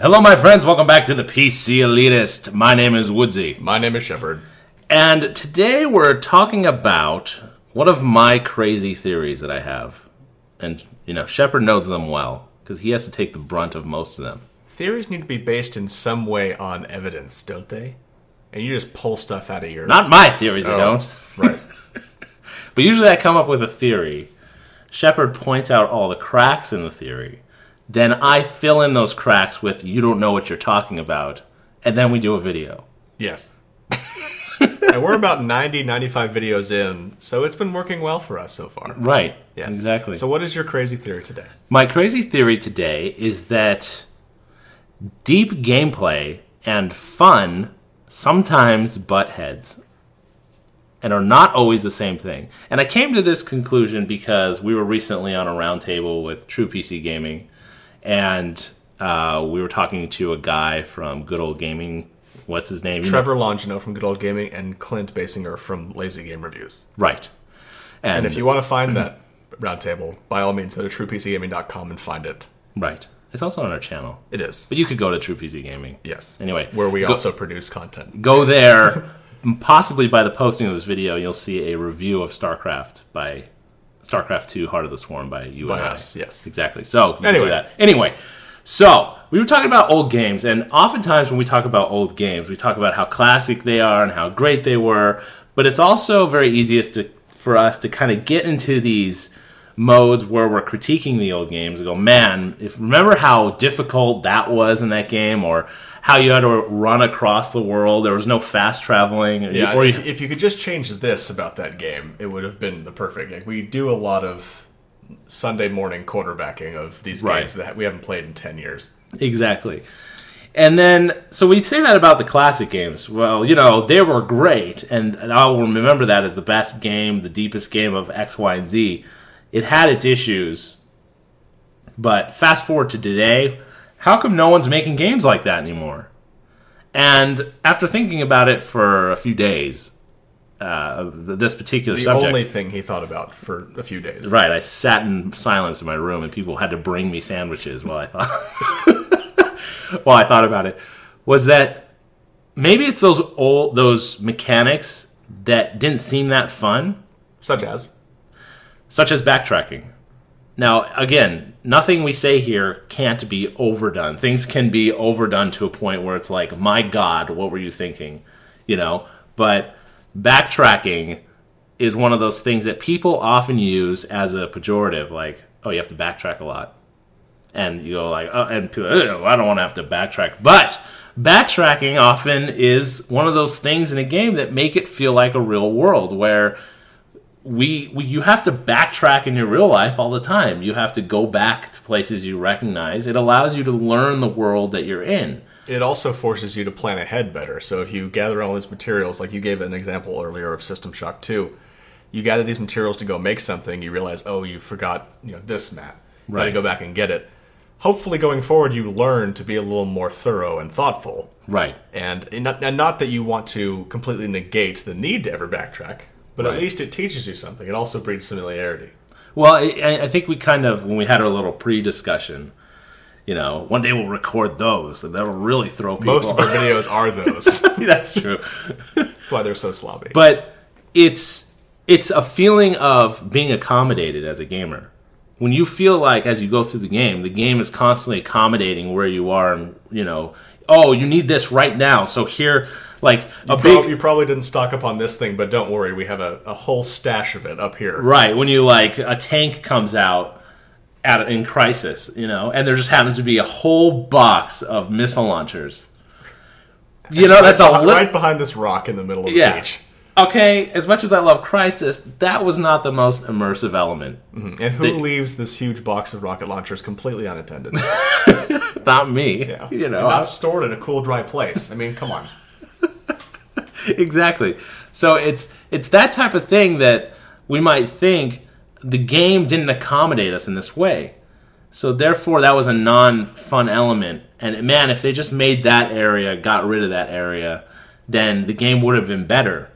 Hello, my friends. Welcome back to the ThePCelitist. My name is Woodsie. My name is Shepard. And today we're talking about one of my crazy theories that I have. And, Shepard knows them well, because he has to take the brunt of most of them. Theories need to be based in some way on evidence, don't they? And you just pull stuff out of your... Not my theories, I don't. Right. But usually I come up with a theory. Shepard points out all the cracks in the theory. Then I fill in those cracks with, you don't know what you're talking about. And then we do a video. Yes. And we're about 90, 95 videos in, so it's been working well for us so far. Right. Yes. Exactly. So what is your crazy theory today? My crazy theory today is that deep gameplay and fun sometimes butt heads and are not always the same thing. And I came to this conclusion because we were recently on a roundtable with True PC Gaming, and we were talking to a guy from Good Old Gaming. What's his name? Trevor Longino from Good Old Gaming and Clint Basinger from Lazy Game Reviews. Right. And if you want to find that roundtable, by all means, go to truepcgaming.com and find it. Right. It's also on our channel. It is. But you could go to True PC Gaming. Yes. Anyway. Where we also produce content. Go there. Possibly by the posting of this video, you'll see a review of StarCraft 2 Heart of the Swarm by you By and us, yes. Exactly. So, you Anyway. can do that. Anyway, so we were talking about old games, and oftentimes when we talk about old games, we talk about how classic they are and how great they were, but it's also very easiest for us to kind of get into these modes where we're critiquing the old games and go, man, remember how difficult that was in that game, or how you had to run across the world, there was no fast traveling. Yeah, or if you could just change this about that game, it would have been the perfect game. We do a lot of Sunday morning quarterbacking of these games that we haven't played in 10 years. Exactly. And then, so we'd say that about the classic games. Well, they were great, and I'll remember that as the best game, the deepest game of X, Y, and Z. It had its issues, but fast forward to today, how come no one's making games like that anymore? And after thinking about it for a few days, this particular subject... The only thing he thought about for a few days. Right, I sat in silence in my room, and people had to bring me sandwiches while I thought about it, was that maybe it's those mechanics that didn't seem that fun. Such as backtracking. Now, again, nothing we say here can't be overdone. Things can be overdone to a point where it's like, my God, what were you thinking? But backtracking is one of those things that people often use as a pejorative, like, oh, you have to backtrack a lot. And you go like, oh, and people, I don't want to have to backtrack. But backtracking often is one of those things in a game that make it feel like a real world, where you have to backtrack in your real life all the time. You have to go back to places you recognize. It allows you to learn the world that you're in. It also forces you to plan ahead better. So if you gather all these materials, like you gave an example earlier of System Shock 2, you gather these materials to go make something, you realize, oh, you forgot this map. You got to go back and get it. Hopefully going forward you learn to be a little more thorough and thoughtful. Right. And not that you want to completely negate the need to ever backtrack, but at least it teaches you something. It also breeds familiarity. Well, I think we kind of, when we had our little pre-discussion, one day we'll record those, and that'll really throw people Most of our videos are those. That's true. That's why they're so sloppy. But it's a feeling of being accommodated as a gamer. When you feel like, as you go through the game is constantly accommodating where you are, and, oh, you need this right now, so here... You probably didn't stock up on this thing, but don't worry, we have a whole stash of it up here. Right, when you a tank comes out in Crisis, and there just happens to be a whole box of missile launchers. That's right behind this rock in the middle of the beach. Okay, as much as I love Crisis, that was not the most immersive element. Mm-hmm. And who leaves this huge box of rocket launchers completely unattended? Not me. Yeah. Not stored in a cool, dry place. I mean, come on. Exactly. So it's that type of thing that we might think the game didn't accommodate us in this way. So therefore, that was a non-fun element. And man, if they just made that area, got rid of that area, then the game would have been better.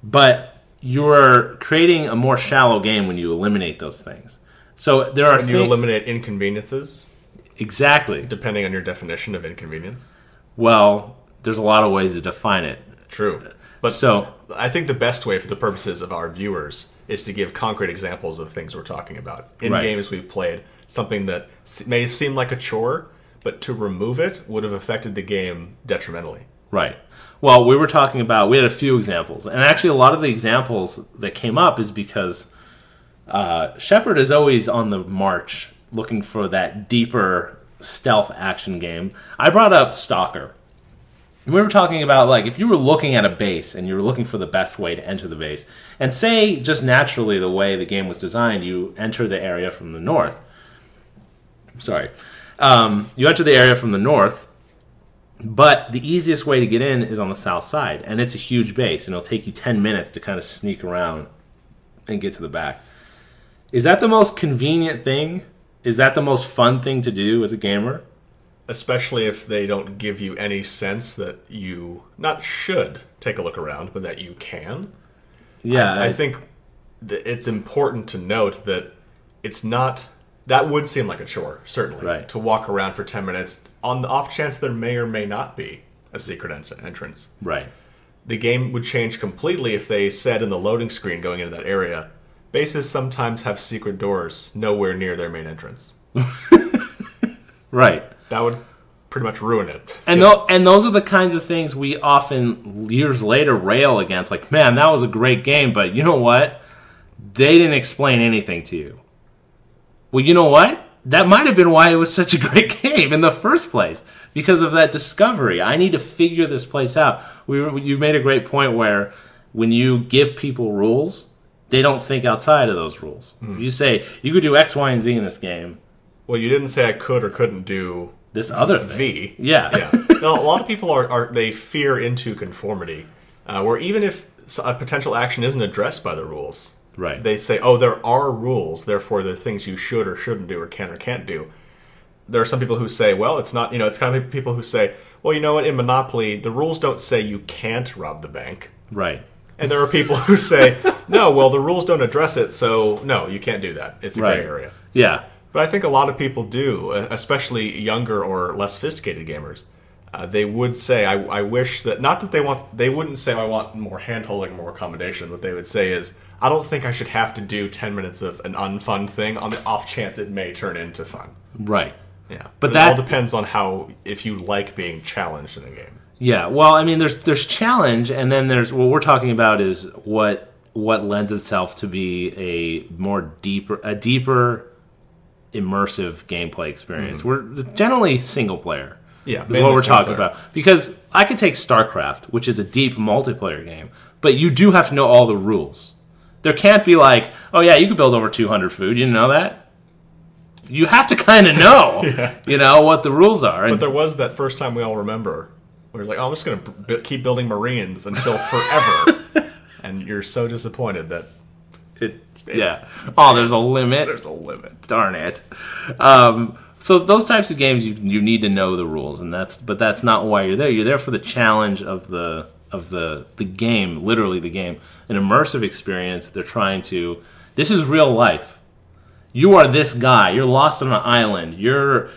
But you're creating a more shallow game when you eliminate those things. So there are when you eliminate inconveniences. Exactly. Depending on your definition of inconvenience. Well, there's a lot of ways to define it. True. But I think the best way for the purposes of our viewers is to give concrete examples of things we're talking about. In games we've played, something that may seem like a chore, but to remove it would have affected the game detrimentally. Right. Well, we had a few examples. And actually a lot of the examples that came up is because Shepard is always on the march looking for that deeper stealth action game. I brought up Stalker. We were talking about, like, if you were looking at a base and you were looking for the best way to enter the base, and say, just naturally, the way the game was designed, you enter the area from the north. Sorry. You enter the area from the north, but the easiest way to get in is on the south side, and it's a huge base, and it'll take you 10 minutes to kind of sneak around and get to the back. Is that the most convenient thing? Is that the most fun thing to do as a gamer? Especially if they don't give you any sense that you not should take a look around, but that you can. Yeah. I think that it's important to note that it's not... That would seem like a chore, certainly, right, to walk around for 10 minutes on the off chance there may or may not be a secret entrance. Right. The game would change completely if they said in the loading screen going into that area, bases sometimes have secret doors nowhere near their main entrance. Right. That would pretty much ruin it. And and those are the kinds of things we often, years later, rail against. Like, man, that was a great game, but you know what? They didn't explain anything to you. Well, you know what? That might have been why it was such a great game in the first place. Because of that discovery. I need to figure this place out. You made a great point where when you give people rules, they don't think outside of those rules. You say, you could do X, Y, and Z in this game. Well, you didn't say I could or couldn't do this other thing. V. Yeah. No, a lot of people they fear into conformity, where even if a potential action isn't addressed by the rules, right, they say, oh, there are rules, therefore there are things you should or shouldn't do or can or can't do. There are some people who say, well, it's not, it's kind of people who say, well, you know what, in Monopoly, the rules don't say you can't rob the bank. Right. And there are people who say, no, well, the rules don't address it, so no, you can't do that. It's a gray area. Yeah. But I think a lot of people do, especially younger or less sophisticated gamers. They would say, I wish that, not that they wouldn't say, I want more hand-holding, more accommodation. What they would say is, I don't think I should have to do 10 minutes of an unfun thing on the off chance it may turn into fun. Right. Yeah. But it all depends on if you like being challenged in a game. Yeah. Well, I mean, there's challenge, and then there's what we're talking about is what lends itself to be a deeper immersive gameplay experience. Mm-hmm. We're generally single player. Yeah, is what we're talking about. Because I could take StarCraft, which is a deep multiplayer game, but you do have to know all the rules. There can't be like, oh yeah, you could build over 200 food. You didn't know that? You have to kind of know, what the rules are. But there was that first time we all remember, where you're like, oh, I'm just going to keep building Marines until forever. And you're so disappointed that oh, there's a limit. There's a limit. Darn it. So those types of games, you need to know the rules, but that's not why you're there. You're there for the challenge of the game, literally the game, an immersive experience. They're trying to. This is real life. You are this guy. You're lost on an island. You're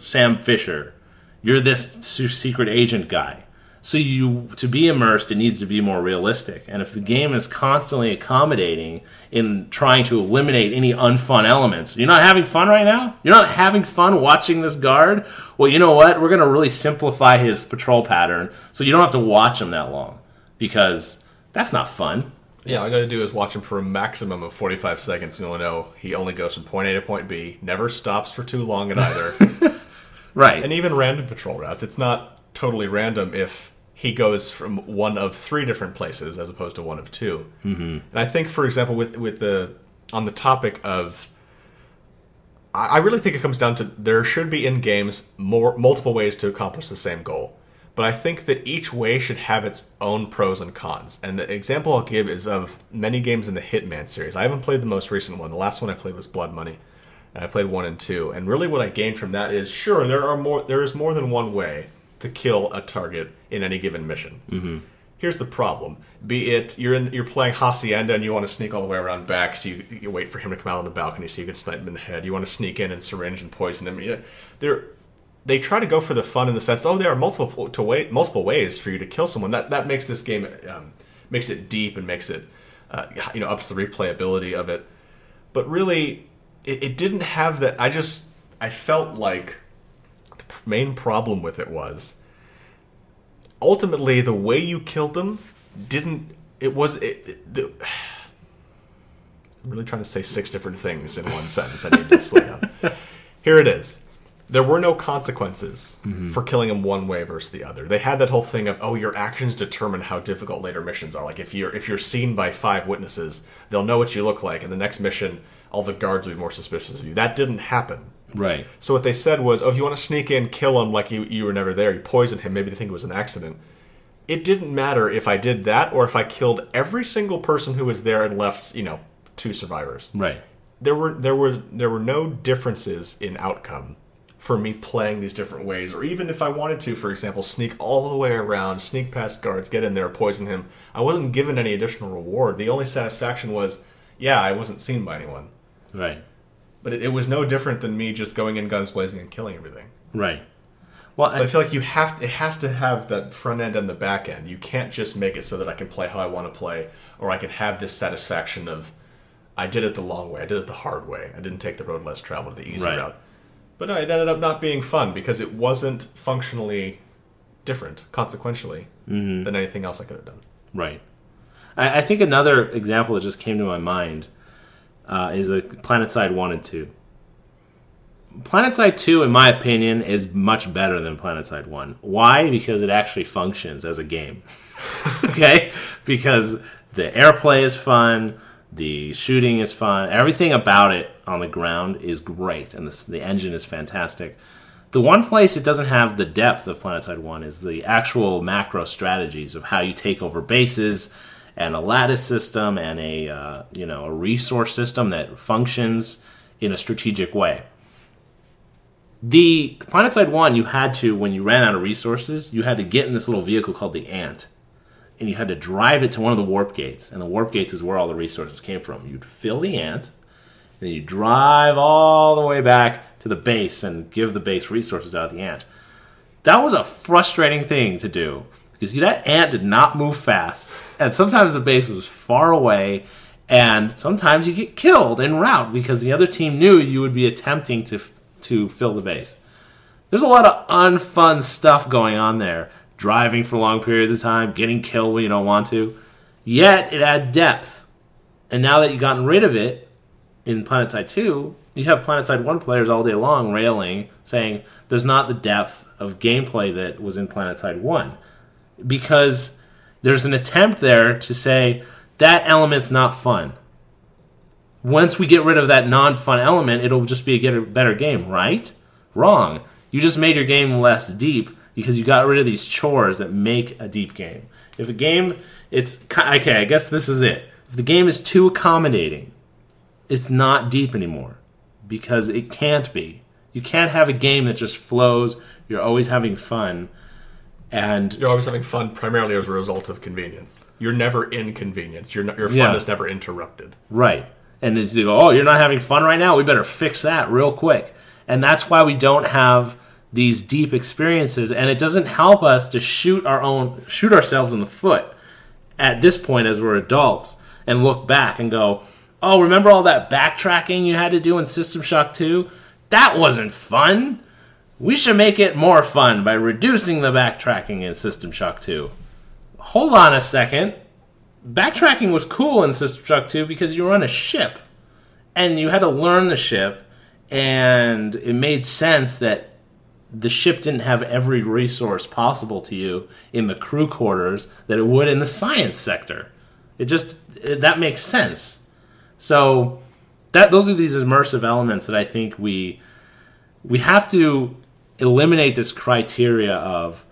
Sam Fisher. You're this secret agent guy. So to be immersed, it needs to be more realistic. And if the game is constantly accommodating in trying to eliminate any unfun elements, you're not having fun right now? You're not having fun watching this guard? Well, you know what? We're going to really simplify his patrol pattern so you don't have to watch him that long. Because that's not fun. Yeah, all I got to do is watch him for a maximum of 45 seconds, and you'll know he only goes from point A to point B, never stops for too long at either. Right. And even random patrol routes. It's not totally random if he goes from one of 3 different places as opposed to one of 2. Mm-hmm. And I think, for example, on the topic of... I really think it comes down to there should be in games multiple ways to accomplish the same goal. But I think that each way should have its own pros and cons. And the example I'll give is of many games in the Hitman series. I haven't played the most recent one. The last one I played was Blood Money. And I played 1 and 2. And really what I gained from that is, sure, there is more than one way to kill a target in any given mission. Mm-hmm. Here's the problem. Be it you're playing Hacienda and you want to sneak all the way around back, so you wait for him to come out on the balcony so you can snipe him in the head. You want to sneak in and syringe and poison him. They try to go for the fun in the sense, there are multiple ways for you to kill someone. That makes this game makes it deep and makes it ups the replayability of it. But really, it didn't have that. I felt like the main problem with it was ultimately the way you killed them didn't. I'm really trying to say 6 different things in one sentence. I need to slow down. Here it is. There were no consequences for killing him one way versus the other. They had that whole thing of, your actions determine how difficult later missions are. Like if you're seen by 5 witnesses, they'll know what you look like, and the next mission, all the guards will be more suspicious of you. That didn't happen. Right. So what they said was, if you want to sneak in, kill him like you were never there, you poison him, maybe they think it was an accident. It didn't matter if I did that or if I killed every single person who was there and left, 2 survivors. Right. There were no differences in outcome for me playing these different ways, or even if I wanted to, for example, sneak all the way around, sneak past guards, get in there, poison him. I wasn't given any additional reward. The only satisfaction was, I wasn't seen by anyone. Right. But it was no different than me just going in guns blazing and killing everything. Right. Well, so I feel like it has to have that front end and the back end. You can't just make it so that I can play how I want to play, or I can have this satisfaction of, I did it the long way, I did it the hard way, I didn't take the road less traveled, the easy route. But no, it ended up not being fun because it wasn't functionally different, consequentially, than anything else I could have done. Right. I think another example that just came to my mind is PlanetSide 1 and 2. PlanetSide 2, in my opinion, is much better than PlanetSide 1. Why? Because it actually functions as a game. Okay? Because the airplay is fun, the shooting is fun, everything about it on the ground is great, and the engine is fantastic. The one place it doesn't have the depth of PlanetSide 1 is the actual macro strategies of how you take over bases, and a lattice system, and a resource system that functions in a strategic way. The PlanetSide 1, you had to, when you ran out of resources, you had to get in this little vehicle called the Ant, and you had to drive it to one of the warp gates, and the warp gates is where all the resources came from. You'd fill the Ant, and then you drive all the way back to the base and give the base resources out of the Ant. That was a frustrating thing to do, because that Ant did not move fast, and sometimes the base was far away, and sometimes you get killed en route because the other team knew you would be attempting to fill the base. There's a lot of unfun stuff going on there. Driving for long periods of time, getting killed when you don't want to. Yet, it had depth. And now that you've gotten rid of it in PlanetSide 2, you have PlanetSide 1 players all day long railing, saying there's not the depth of gameplay that was in PlanetSide 1. Because there's an attempt there to say, that element's not fun. Once we get rid of that non-fun element, it'll just be a better game, right? Wrong. You just made your game less deep because you got rid of these chores that make a deep game. If a game, okay, I guess this is it. If the game is too accommodating, it's not deep anymore because it can't be. You can't have a game that just flows, you're always having fun, and you're always having fun primarily as a result of convenience. You're never inconvenienced. Your fun is never interrupted. Right. And as you go, you're not having fun right now? We better fix that real quick. And that's why we don't have these deep experiences, and it doesn't help us to shoot ourselves in the foot at this point as we're adults and look back and go, remember all that backtracking you had to do in System Shock 2? That wasn't fun. We should make it more fun by reducing the backtracking in System Shock 2. Hold on a second. Backtracking was cool in System Shock 2 because you were on a ship, and you had to learn the ship, and it made sense that the ship didn't have every resource possible to you in the crew quarters that it would in the science sector. That makes sense. So those are these immersive elements that I think we have to eliminate this criteria of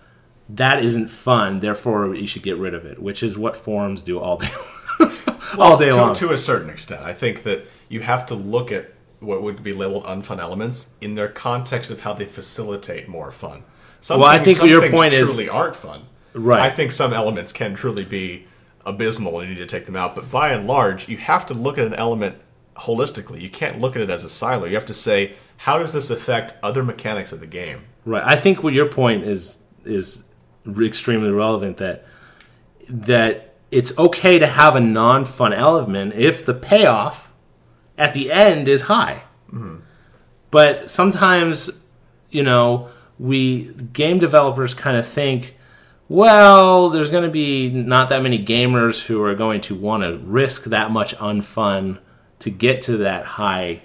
that isn't fun, therefore you should get rid of it, which is what forums do all day long. To a certain extent. I think that you have to look at what would be labeled unfun elements in their context of how they facilitate more fun. I think your point truly aren't fun. Right. I think some elements can truly be abysmal and you need to take them out. But by and large, you have to look at an element holistically. You can't look at it as a silo. You have to say, how does this affect other mechanics of the game? Right. I think what your point is extremely relevant, that it's okay to have a non-fun element if the payoff at the end is high. Mm-hmm. But sometimes, game developers kind of think, well, there's going to be not that many gamers who are going to want to risk that much unfun to get to that high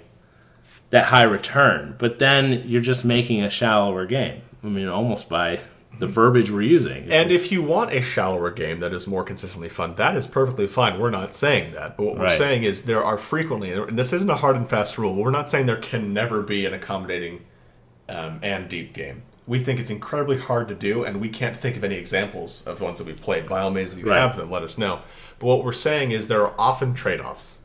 return. But then you're just making a shallower game. I mean, almost by the verbiage we're using. And if you want a shallower game that is more consistently fun, that is perfectly fine. We're not saying that. But what we're saying is there are frequently, and this isn't a hard and fast rule, we're not saying there can never be an accommodating and deep game. We think it's incredibly hard to do, and we can't think of any examples of ones that we've played. By all means, if you have them, let us know. But what we're saying is there are often trade-offs.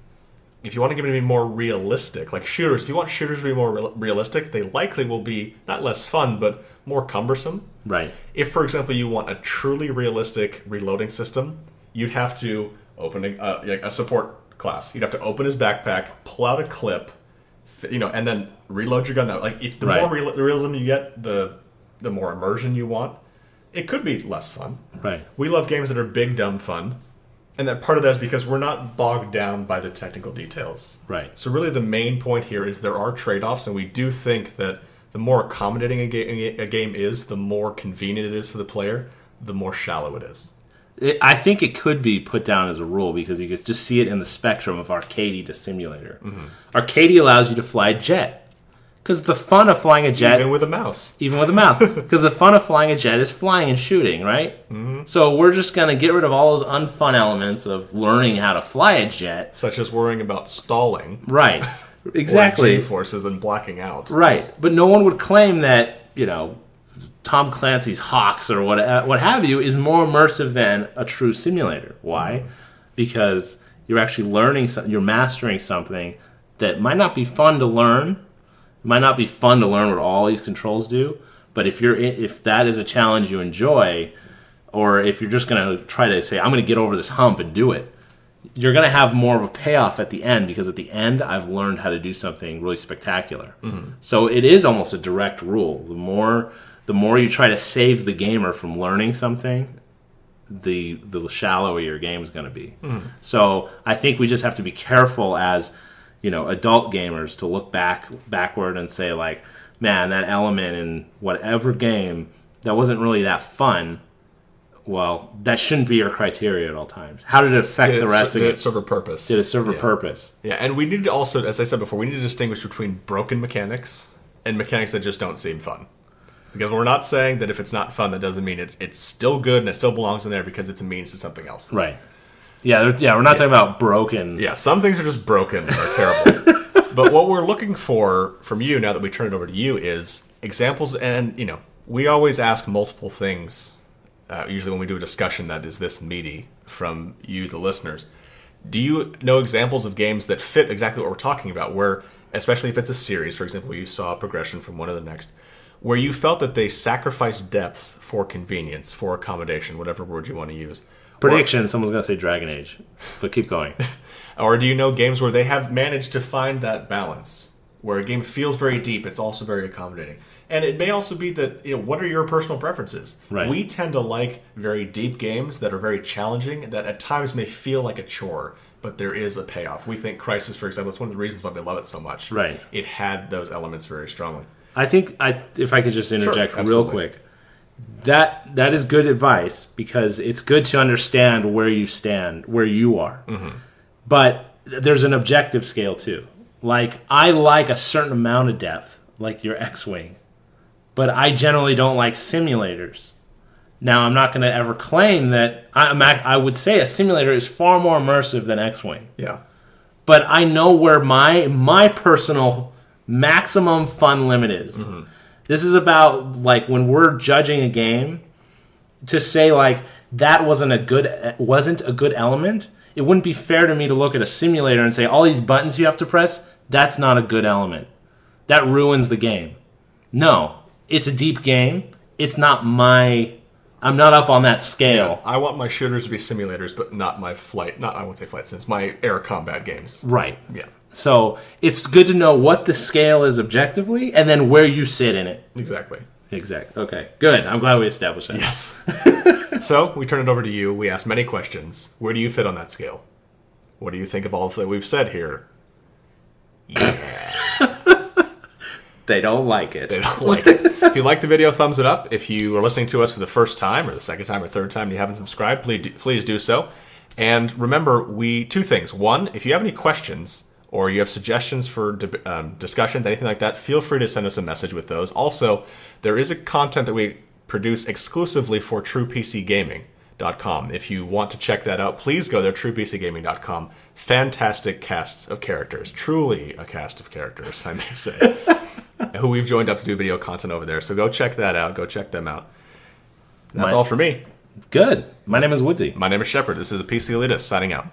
If you want to get it to be more realistic, like shooters, if you want shooters to be more realistic, they likely will be not less fun, but more cumbersome. Right. If, for example, you want a truly realistic reloading system, you'd have to open a support class. You'd have to open his backpack, pull out a clip, and then reload your gun. Like, if the more realism you get, the more immersion you want, it could be less fun. Right. We love games that are big, dumb fun. And that part of that is because we're not bogged down by the technical details. Right. So really the main point here is there are trade-offs, and we do think that the more accommodating a game is, the more convenient it is for the player, the more shallow it is. I think it could be put down as a rule because you can just see it in the spectrum of arcadey to simulator. Mm-hmm. Arcadey allows you to fly a jet. Because the fun of flying a jet... Even with a mouse. Because the fun of flying a jet is flying and shooting, right? Mm-hmm. So we're just going to get rid of all those unfun elements of learning how to fly a jet. Such as worrying about stalling. Right. Exactly. Or G-forces and blacking out. Right. But no one would claim that, Tom Clancy's Hawks or what have you is more immersive than a true simulator. Why? Mm-hmm. Because you're actually learning something, you're mastering something that might not be fun to learn. It might not be fun to learn what all these controls do, but if that is a challenge you enjoy, or if you're just going to try to say, I'm going to get over this hump and do it, you're going to have more of a payoff at the end, because at the end, I've learned how to do something really spectacular. Mm-hmm. So it is almost a direct rule. The more you try to save the gamer from learning something, the shallower your game is going to be. Mm-hmm. So I think we just have to be careful as adult gamers to look backward and say, like, man, that element in whatever game that wasn't really that fun, well, that shouldn't be your criteria at all times. How did it affect the rest of it? Did it serve a purpose? Did it serve a purpose? Yeah, and we need to also, as I said before, we need to distinguish between broken mechanics and mechanics that just don't seem fun. Because we're not saying that if it's not fun, that doesn't mean it's still good and it still belongs in there because it's a means to something else. Right. Yeah, we're not talking about broken. Yeah, some things are just broken or terrible. But what we're looking for from you, now that we turn it over to you, is examples. And, we always ask multiple things, usually when we do a discussion that is this meaty, from you, the listeners. Do you know examples of games that fit exactly what we're talking about, where, especially if it's a series, for example, where you saw a progression from one to the next, where you felt that they sacrificed depth for convenience, for accommodation, whatever word you want to use? Prediction, someone's going to say Dragon Age, but keep going. Or do you know games where they have managed to find that balance, where a game feels very deep, it's also very accommodating? And it may also be that, what are your personal preferences? Right. We tend to like very deep games that are very challenging, that at times may feel like a chore, but there is a payoff. We think Crysis, for example, is one of the reasons why we love it so much. Right. It had those elements very strongly. I think, if I could just interject real quick, that is good advice, because it's good to understand where you stand, where you are. Mm-hmm. But there's an objective scale too. Like, I like a certain amount of depth, like your X-Wing, but I generally don't like simulators. Now, I'm not going to ever claim that. I would say a simulator is far more immersive than X-Wing. Yeah. But I know where my personal maximum fun limit is. Mm-hmm. This is about, like, when we're judging a game, to say, like, that wasn't a good element. It wouldn't be fair to me to look at a simulator and say, all these buttons you have to press, that's not a good element. That ruins the game. No, it's a deep game. It's not my I'm not up on that scale. I want my shooters to be simulators, but not my flight. Not I won't say flight sims. My air combat games. Right. Yeah. So it's good to know what the scale is objectively, and then where you sit in it. Exactly. Okay. Good. I'm glad we established that. Yes. So we turn it over to you. We ask many questions. Where do you fit on that scale? What do you think of all that we've said here? Yeah. They don't like it. They don't like it. If you like the video, thumbs it up. If you are listening to us for the first time, or the second time, or third time, and you haven't subscribed, please do so. And remember, two things. One, if you have any questions or you have suggestions for discussions, anything like that, feel free to send us a message with those. Also, there is a content that we produce exclusively for TruePCGaming.com. If you want to check that out, please go there, TruePCGaming.com. Fantastic cast of characters. Truly a cast of characters, I may say. Who we've joined up to do video content over there. So go check that out. Go check them out. That's all for me. Good. My name is Woodsie. My name is Shepard. This is ThePCelitist signing out.